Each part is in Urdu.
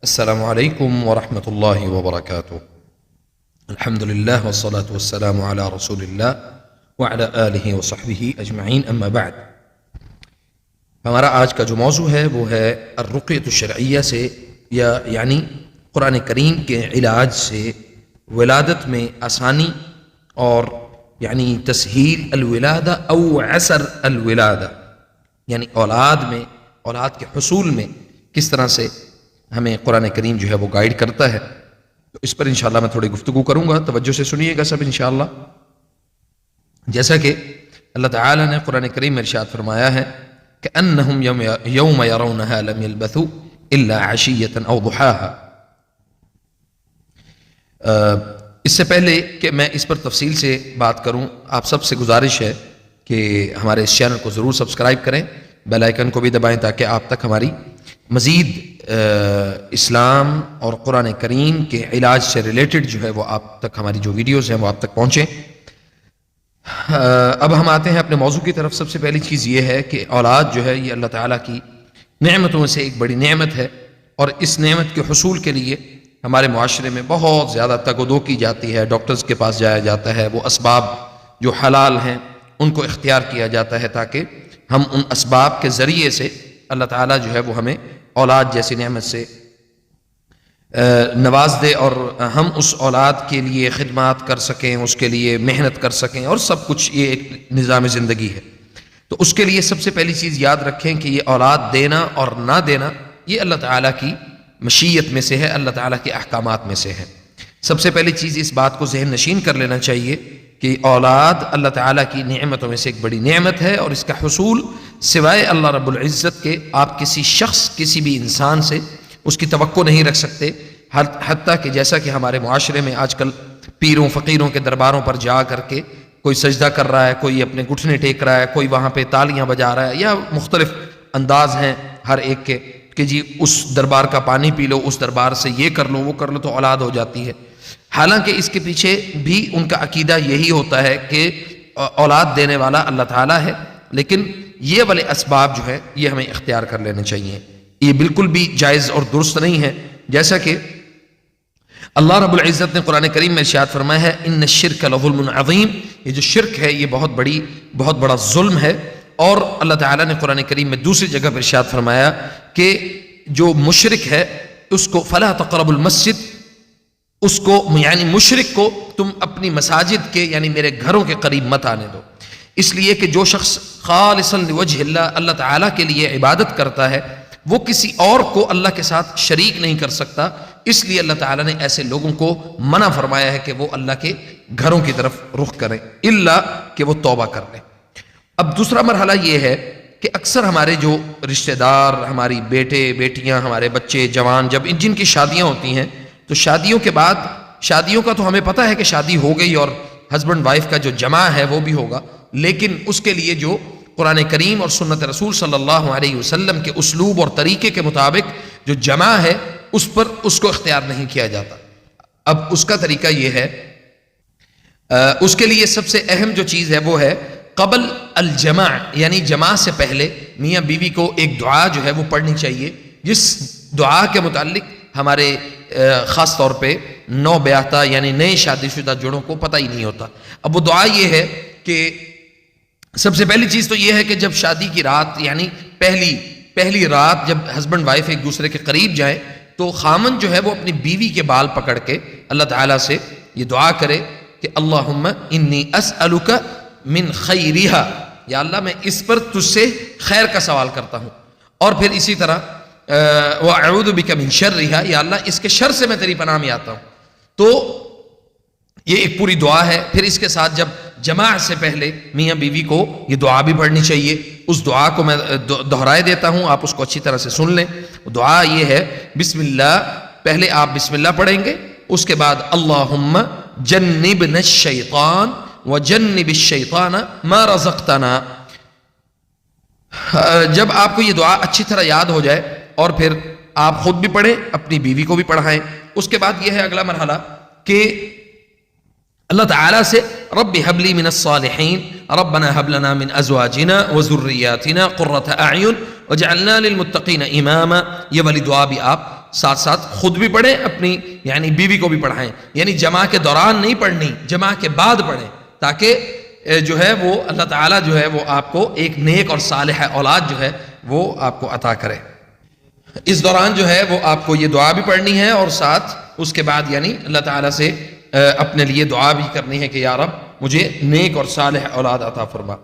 السلام علیکم ورحمۃ اللہ وبرکاتہ۔ الحمد للہ والصلاة والسلام علی رسول اللہ وعلی آلہ وصحبہ اجمعین، اما بعد۔ ہمارا آج کا جو موضوع ہے وہ ہے الرقیۃ الشرعیہ سے یعنی قرآن کریم کے علاج سے ولادت میں آسانی اور یعنی تسہیل الولادہ او عسر الولادہ، یعنی اولاد کے حصول میں کس طرح سے ہمیں قرآن کریم جو ہے وہ گائیڈ کرتا ہے، تو اس پر انشاءاللہ میں تھوڑی گفتگو کروں گا، توجہ سے سنیے گا سب انشاءاللہ۔ جیسا کہ اللہ تعالی نے قرآن کریم میں ارشاد فرمایا ہے کہ انہم یوم یرونہا لم یلبثوا الا عشیۃ او ضحاہا۔ اس سے پہلے کہ میں اس پر تفصیل سے بات کروں، آپ سب سے گزارش ہے کہ ہمارے اس چینل کو ضرور سبسکرائب کریں، بیل آئیکن کو بھی دبائیں تاکہ آپ تک ہماری مزید اسلام اور قرآن کریم کے علاج سے ریلیٹڈ جو ہے وہ آپ تک ہماری جو ویڈیوز ہیں وہ آپ تک پہنچیں۔ اب ہم آتے ہیں اپنے موضوع کی طرف۔ سب سے پہلی چیز یہ ہے کہ اولاد جو ہے یہ اللہ تعالیٰ کی نعمتوں میں سے ایک بڑی نعمت ہے، اور اس نعمت کے حصول کے لیے ہمارے معاشرے میں بہت زیادہ تگ و دو کی جاتی ہے، ڈاکٹرز کے پاس جایا جاتا ہے، وہ اسباب جو حلال ہیں ان کو اختیار کیا جاتا ہے تاکہ ہم ان اسباب کے ذریعے سے اللہ تعالیٰ جو ہے وہ ہمیں اولاد جیسی نعمت سے نواز دے اور ہم اس اولاد کے لیے خدمات کر سکیں، اس کے لیے محنت کر سکیں، اور سب کچھ یہ ایک نظام زندگی ہے۔ تو اس کے لیے سب سے پہلی چیز یاد رکھیں کہ یہ اولاد دینا اور نہ دینا یہ اللہ تعالیٰ کی مشیت میں سے ہے، اللہ تعالیٰ کے احکامات میں سے ہے۔ سب سے پہلی چیز اس بات کو ذہن نشین کر لینا چاہیے کہ اولاد اللہ تعالیٰ کی نعمتوں میں سے ایک بڑی نعمت ہے، اور اس کا حصول سوائے اللہ رب العزت کے آپ کسی شخص، کسی بھی انسان سے اس کی توقع نہیں رکھ سکتے، حتیٰ کہ جیسا کہ ہمارے معاشرے میں آج کل پیروں فقیروں کے درباروں پر جا کر کے کوئی سجدہ کر رہا ہے، کوئی اپنے گھٹنے ٹیک رہا ہے، کوئی وہاں پہ تالیاں بجا رہا ہے، یا مختلف انداز ہیں ہر ایک کے کہ جی اس دربار کا پانی پی لو، اس دربار سے یہ کر لو وہ کر لو تو اولاد ہو جاتی ہے۔ حالانکہ اس کے پیچھے بھی ان کا عقیدہ یہی ہوتا ہے کہ اولاد دینے والا اللہ تعالیٰ ہے، لیکن یہ والے اسباب جو ہے یہ ہمیں اختیار کر لینے چاہیے۔ یہ بالکل بھی جائز اور درست نہیں ہے، جیسا کہ اللہ رب العزت نے قرآن کریم میں ارشاد فرمایا ہے ان الشرک لظلم عظیم، یہ جو شرک ہے یہ بہت بڑا ظلم ہے۔ اور اللہ تعالیٰ نے قرآن کریم میں دوسری جگہ پر ارشاد فرمایا کہ جو مشرک ہے اس کو فلا تقربوا المسجد، اس کو یعنی مشرک کو تم اپنی مساجد کے یعنی میرے گھروں کے قریب مت آنے دو، اس لیے کہ جو شخص خالصا لوجہ اللہ تعالیٰ کے لیے عبادت کرتا ہے وہ کسی اور کو اللہ کے ساتھ شریک نہیں کر سکتا، اس لیے اللہ تعالیٰ نے ایسے لوگوں کو منع فرمایا ہے کہ وہ اللہ کے گھروں کی طرف رخ کریں الا کہ وہ توبہ کر لیں۔ اب دوسرا مرحلہ یہ ہے کہ اکثر ہمارے جو رشتہ دار، ہماری بیٹے بیٹیاں، ہمارے بچے جوان، جب جن کی شادیاں ہوتی ہیں تو شادیوں کے بعد، شادیوں کا تو ہمیں پتہ ہے کہ شادی ہو گئی اور ہسبینڈ وائف کا جو جمع ہے وہ بھی ہوگا، لیکن اس کے لیے جو قرآن کریم اور سنت رسول صلی اللہ علیہ وسلم کے اسلوب اور طریقے کے مطابق جو جمع ہے اس کو اختیار نہیں کیا جاتا۔ اب اس کا طریقہ یہ ہے، اس کے لیے سب سے اہم جو چیز ہے وہ ہے قبل الجمع، یعنی جمع سے پہلے میاں بیوی کو ایک دعا جو ہے وہ پڑھنی چاہیے، جس دعا کے متعلق ہمارے خاص طور پہ نو بیاہتا یعنی نئے شادی شدہ جوڑوں کو پتہ ہی نہیں ہوتا۔ اب وہ دعا یہ ہے کہ سب سے پہلی چیز تو یہ ہے کہ جب شادی کی رات یعنی پہلی رات جب ہسبینڈ وائف ایک دوسرے کے قریب جائیں تو خامن جو ہے وہ اپنی بیوی کے بال پکڑ کے اللہ تعالیٰ سے یہ دعا کرے کہ اللہم انی اسألک من خیرہا، یا اللہ میں اس پر تجھ سے خیر کا سوال کرتا ہوں، اور پھر اسی طرح وَأَعُوذُ بِكَ مِن شَرِّهَا، یا اللہ اس کے شر سے میں تیری پناہ میں آتا ہوں۔ تو یہ ایک پوری دعا ہے۔ پھر اس کے ساتھ جب جماع سے پہلے میاں بیوی کو یہ دعا بھی پڑھنی چاہیے، اس دعا کو میں دہرائے دیتا ہوں، آپ اس کو اچھی طرح سے سن لیں۔ دعا یہ ہے بسم اللہ، پہلے آپ بسم اللہ پڑھیں گے، اس کے بعد اللہم جنبنا الشیطان وجنب الشیطان ما رزقتنا۔ جب آپ کو یہ دعا اچھی طرح یاد ہو جائے اور پھر آپ خود بھی پڑھیں، اپنی بیوی کو بھی پڑھائیں، اس کے بعد یہ ہے اگلا مرحلہ کہ اللہ تعالیٰ سے رب هب لي من الصالحین، ربنا هب لنا من ازواجنا وذریاتنا قرۃ اعین وجعلنا للمتقین اماما، یہ والی دعا بھی آپ ساتھ ساتھ خود بھی پڑھیں، اپنی یعنی بیوی کو بھی پڑھائیں، یعنی جماع کے دوران نہیں پڑھنی، جماع کے بعد پڑھیں، تاکہ جو ہے وہ اللہ تعالیٰ جو ہے وہ آپ کو ایک نیک اور صالح اولاد جو ہے وہ آپ کو عطا کرے۔ اس دوران جو ہے وہ آپ کو یہ دعا بھی پڑھنی ہے، اور ساتھ اس کے بعد یعنی اللہ تعالیٰ سے اپنے لیے دعا بھی کرنی ہے کہ یا رب مجھے نیک اور صالح اولاد عطا فرما۔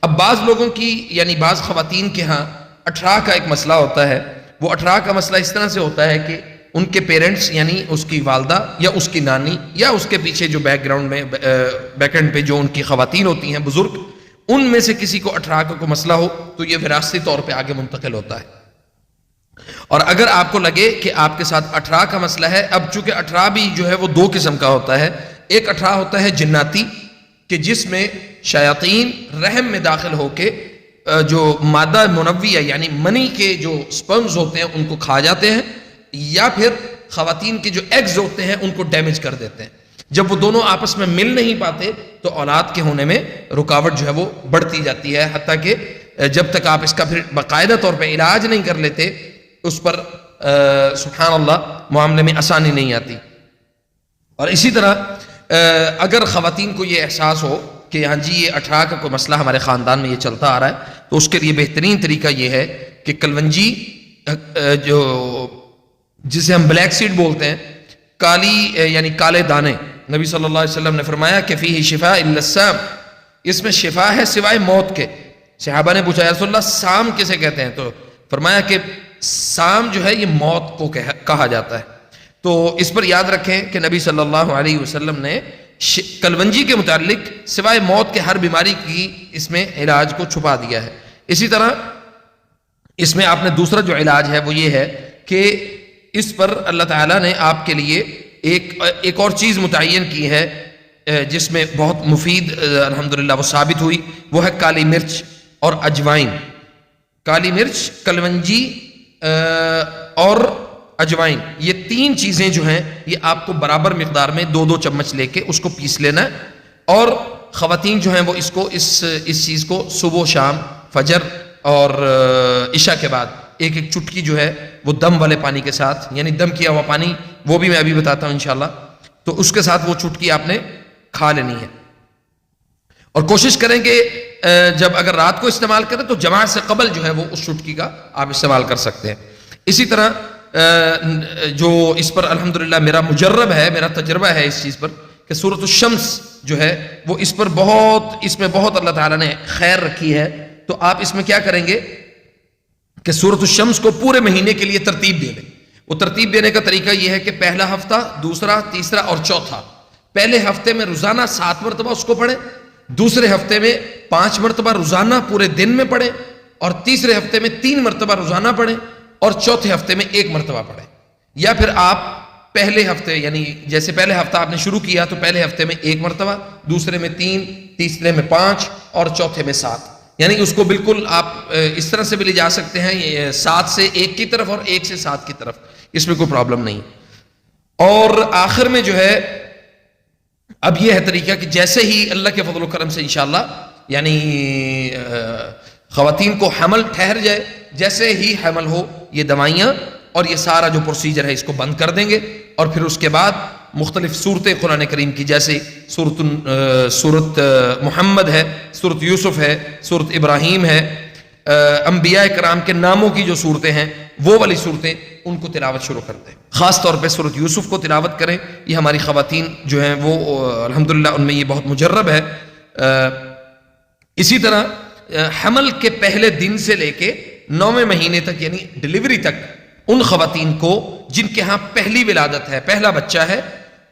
اب بعض لوگوں کی یعنی بعض خواتین کے ہاں 18 کا ایک مسئلہ ہوتا ہے۔ وہ 18 کا مسئلہ اس طرح سے ہوتا ہے کہ ان کے پیرنٹس یعنی اس کی والدہ یا اس کی نانی یا اس کے پیچھے جو بیک گراؤنڈ میں بیک اینڈ پہ جو ان کی خواتین ہوتی ہیں بزرگ، ان میں سے کسی کو 18 کا کوئی مسئلہ ہو تو یہ وراثتی طور پہ آگے منتقل ہوتا ہے۔ اور اگر آپ کو لگے کہ آپ کے ساتھ 18 کا مسئلہ ہے، اب چونکہ 18 بھی جو ہے وہ 2 قسم کا ہوتا ہے۔ ایک 18 ہوتا ہے جناتی، کہ جس میں شیاطین رحم میں داخل ہو کے جو مادہ منویہ یعنی منی کے جو سپرمز ہوتے ہیں ان کو کھا جاتے ہیں، یا پھر خواتین کے جو ایگز ہوتے ہیں ان کو ڈیمیج کر دیتے ہیں۔ جب وہ دونوں آپس میں مل نہیں پاتے تو اولاد کے ہونے میں رکاوٹ جو ہے وہ بڑھتی جاتی ہے، حتیٰ کہ جب تک آپ اس کا پھر باقاعدہ طور پہ علاج نہیں کر لیتے اس پر سبحان اللہ معاملے میں آسانی نہیں آتی۔ اور اسی طرح اگر خواتین کو یہ احساس ہو کہ ہاں جی یہ 18 کا کوئی مسئلہ ہمارے خاندان میں یہ چلتا آ رہا ہے، تو اس کے لیے بہترین طریقہ یہ ہے کہ کلونجی جو جسے ہم بلیک سیڈ بولتے ہیں، کالی یعنی کالے دانے، نبی صلی اللہ علیہ وسلم نے فرمایا کہ فیہ شفاء الا السام، اس میں شفا ہے سوائے موت کے۔ صحابہ نے پوچھا یا رسول اللہ سام کسے کہتے ہیں؟ تو فرمایا کہ سام جو ہے یہ موت کو کہا جاتا ہے۔ تو اس پر یاد رکھیں کہ نبی صلی اللہ علیہ وسلم نے کلونجی کے متعلق سوائے موت کے ہر بیماری کی اس میں علاج کو چھپا دیا ہے۔ اسی طرح اس میں آپ نے دوسرا جو علاج ہے وہ یہ ہے کہ اس پر اللہ تعالیٰ نے آپ کے لیے ایک اور چیز متعین کی ہے جس میں بہت مفید الحمدللہ وہ ثابت ہوئی، وہ ہے کالی مرچ اور اجوائن۔ کالی مرچ، کلونجی اور اجوائن، یہ 3 چیزیں جو ہیں یہ آپ کو برابر مقدار میں 2-2 چمچ لے کے اس کو پیس لینا ہے، اور خواتین جو ہیں وہ اس چیز کو صبح و شام، فجر اور عشاء کے بعد ایک چٹکی جو ہے وہ دم والے پانی کے ساتھ، یعنی دم کیا ہوا پانی، وہ بھی میں ابھی بتاتا ہوں انشاءاللہ، تو اس کے ساتھ وہ چٹکی آپ نے کھا لینی ہے۔ اور کوشش کریں کہ جب اگر رات کو استعمال کریں تو جماعت سے قبل جو ہے وہ اس چٹکی کا آپ استعمال کر سکتے ہیں۔ اسی طرح جو اس پر الحمدللہ میرا مجرب ہے، میرا تجربہ ہے اس چیز پر کہ سورۃ الشمس جو ہے وہ اس میں بہت اللہ تعالیٰ نے خیر رکھی ہے۔ تو آپ اس میں کیا کریں گے کہ سورۃ الشمس کو پورے مہینے کے لیے ترتیب دے دیں۔ وہ ترتیب دینے کا طریقہ یہ ہے کہ پہلا ہفتہ، دوسرا، تیسرا اور چوتھا، پہلے ہفتے میں روزانہ 7 مرتبہ اس کو پڑھیں، دوسرے ہفتے میں 5 مرتبہ روزانہ پورے دن میں پڑھیں، اور تیسرے ہفتے میں 3 مرتبہ روزانہ پڑھیں، اور چوتھے ہفتے میں 1 مرتبہ پڑھیں۔ یا پھر آپ پہلے ہفتے یعنی جیسے پہلے ہفتہ آپ نے شروع کیا تو پہلے ہفتے میں 1 مرتبہ، دوسرے میں 3، تیسرے میں 5 اور چوتھے میں 7، یعنی اس کو بالکل آپ اس طرح سے بھی لے جا سکتے ہیں 7 سے 1 کی طرف اور 1 سے 7 کی طرف، اس میں کوئی پرابلم نہیں۔ اور آخر میں جو ہے اب یہ ہے طریقہ کہ جیسے ہی اللہ کے فضل و کرم سے انشاءاللہ یعنی خواتین کو حمل ٹھہر جائے، جیسے ہی حمل ہو یہ دوائیاں اور یہ سارا جو پروسیجر ہے اس کو بند کر دیں گے، اور پھر اس کے بعد مختلف صورتیں قرآن کریم کی جیسے سورت محمد ہے، سورت یوسف ہے، سورت ابراہیم ہے، انبیاء کرام کے ناموں کی جو صورتیں ہیں وہ والی صورتیں ان کو تلاوت شروع کر دیں۔ خاص طور پہ سورت یوسف کو تلاوت کریں، یہ ہماری خواتین جو ہیں وہ الحمدللہ ان میں یہ بہت مجرب ہے۔ اسی طرح حمل کے پہلے دن سے لے کے 9ویں مہینے تک یعنی ڈیلیوری تک ان خواتین کو جن کے ہاں پہلی ولادت ہے، پہلا بچہ ہے،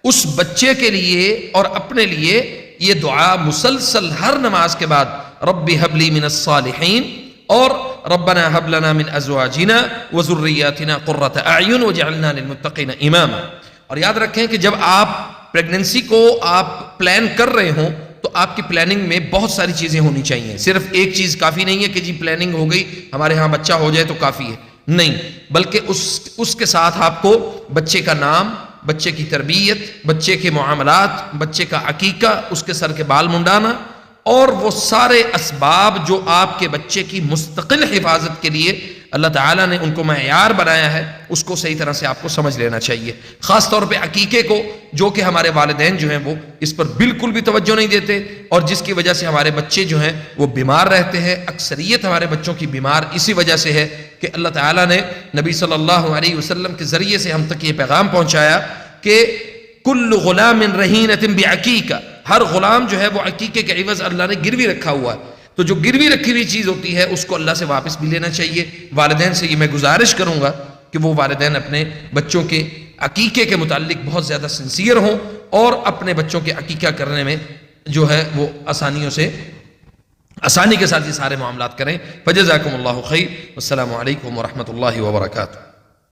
اس بچے کے لیے اور اپنے لیے یہ دعا مسلسل ہر نماز کے بعد رب هب لي من الصالحین اور ربنا هب لنا من ازواجنا وذرياتنا قرة اعین واجعلنا للمتقین اماما۔ اور یاد رکھیں کہ جب آپ پریگننسی کو آپ پلان کر رہے ہوں تو آپ کی پلاننگ میں بہت ساری چیزیں ہونی چاہیے، صرف ایک چیز کافی نہیں ہے کہ جی پلاننگ ہو گئی ہمارے ہاں بچہ ہو جائے تو کافی ہے، نہیں، بلکہ اس کے ساتھ آپ کو بچے کا نام، بچے کی تربیت، بچے کے معاملات، بچے کا عقیقہ، اس کے سر کے بال منڈانا اور وہ سارے اسباب جو آپ کے بچے کی مستقل حفاظت کے لیے اللہ تعالیٰ نے ان کو معیار بنایا ہے اس کو صحیح طرح سے آپ کو سمجھ لینا چاہیے. خاص طور پہ عقیقے کو، جو کہ ہمارے والدین جو ہیں وہ اس پر بالکل بھی توجہ نہیں دیتے، اور جس کی وجہ سے ہمارے بچے جو ہیں وہ بیمار رہتے ہیں. اکثریت ہمارے بچوں کی بیمار اسی وجہ سے ہے کہ اللہ تعالیٰ نے نبی صلی اللہ علیہ وسلم کے ذریعے سے ہم تک یہ پیغام پہنچایا کہ کل غلام رہینۃ بعقیقہ، ہر غلام جو ہے وہ عقیقے کے عوض اللہ نے گروی رکھا ہوا ہے. تو جو گروی رکھی ہوئی چیز ہوتی ہے اس کو اللہ سے واپس بھی لینا چاہیے. والدین سے یہ میں گزارش کروں گا کہ وہ والدین اپنے بچوں کے عقیقے کے متعلق بہت زیادہ سنسیئر ہوں اور اپنے بچوں کے عقیقہ کرنے میں جو ہے وہ آسانی کے ساتھ یہ سارے معاملات کریں. فجزاکم اللہ خیر، والسلام علیکم ورحمۃ اللہ وبرکاتہ.